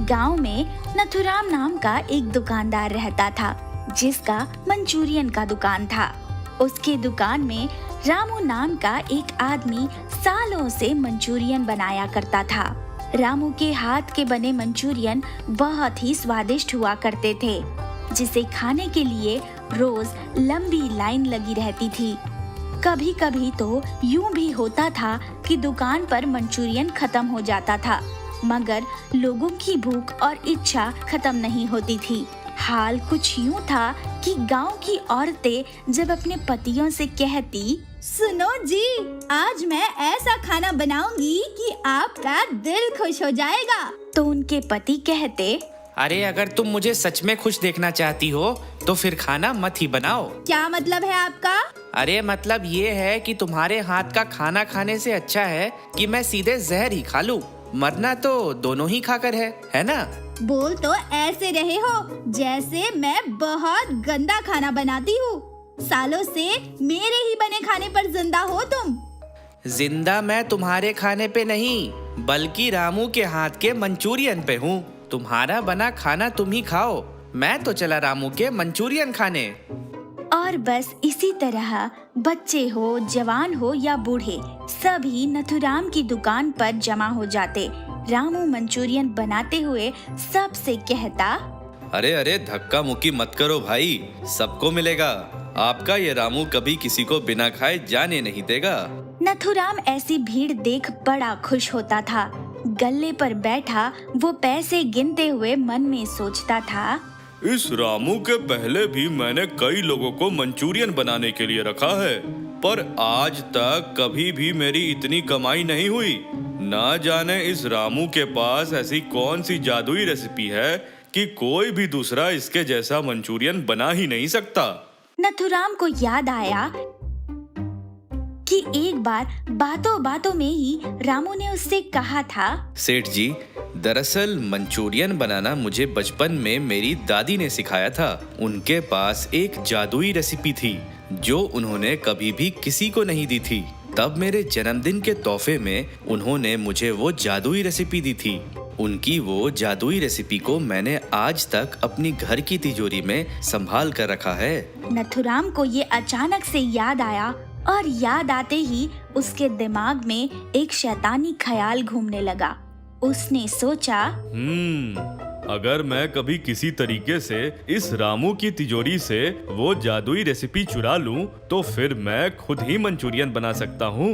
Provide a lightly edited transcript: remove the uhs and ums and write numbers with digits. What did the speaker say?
गांव में नथुराम नाम का एक दुकानदार रहता था, जिसका मंचूरियन का दुकान था। उसके दुकान में रामू नाम का एक आदमी सालों से मंचूरियन बनाया करता था। रामू के हाथ के बने मंचूरियन बहुत ही स्वादिष्ट हुआ करते थे, जिसे खाने के लिए रोज लंबी लाइन लगी रहती थी। कभी कभी तो यूं भी होता था कि दुकान पर मंचूरियन खत्म हो जाता था, मगर लोगों की भूख और इच्छा खत्म नहीं होती थी। हाल कुछ यूं था कि गांव की औरतें जब अपने पतियों से कहती, सुनो जी, आज मैं ऐसा खाना बनाऊंगी कि आपका दिल खुश हो जाएगा, तो उनके पति कहते, अरे अगर तुम मुझे सच में खुश देखना चाहती हो तो फिर खाना मत ही बनाओ। क्या मतलब है आपका? अरे मतलब ये है कि तुम्हारे हाथ का खाना खाने से अच्छा है कि मैं सीधे जहर ही खा लूं। मरना तो दोनों ही खाकर है ना? बोल तो ऐसे रहे हो जैसे मैं बहुत गंदा खाना बनाती हूँ। सालों से मेरे ही बने खाने पर जिंदा हो तुम। जिंदा मैं तुम्हारे खाने पे नहीं, बल्कि रामू के हाथ के मंचूरियन पे हूँ। तुम्हारा बना खाना तुम ही खाओ, मैं तो चला रामू के मंचूरियन खाने। और बस इसी तरह बच्चे हो, जवान हो या बूढ़े, सभी नथुराम की दुकान पर जमा हो जाते। रामू मंचूरियन बनाते हुए सबसे कहता, अरे अरे धक्का मुक्की मत करो भाई, सबको मिलेगा। आपका ये रामू कभी किसी को बिना खाए जाने नहीं देगा। नथुराम ऐसी भीड़ देख बड़ा खुश होता था। गल्ले पर बैठा वो पैसे गिनते हुए मन में सोचता था, इस रामू के पहले भी मैंने कई लोगों को मंचूरियन बनाने के लिए रखा है, पर आज तक कभी भी मेरी इतनी कमाई नहीं हुई। ना जाने इस रामू के पास ऐसी कौन सी जादुई रेसिपी है कि कोई भी दूसरा इसके जैसा मंचूरियन बना ही नहीं सकता। नथुराम को याद आया कि एक बार बातों बातों में ही रामू ने उससे कहा था, सेठ जी, दरअसल मंचूरियन बनाना मुझे बचपन में मेरी दादी ने सिखाया था। उनके पास एक जादुई रेसिपी थी जो उन्होंने कभी भी किसी को नहीं दी थी। तब मेरे जन्मदिन के तोहफे में उन्होंने मुझे वो जादुई रेसिपी दी थी। उनकी वो जादुई रेसिपी को मैंने आज तक अपनी घर की तिजोरी में संभाल कर रखा है। नथुराम को ये अचानक से याद आया और याद आते ही उसके दिमाग में एक शैतानी ख्याल घूमने लगा। उसने सोचा, अगर मैं कभी किसी तरीके से इस रामू की तिजोरी से वो जादुई रेसिपी चुरा लूं, तो फिर मैं खुद ही मंचूरियन बना सकता हूँ।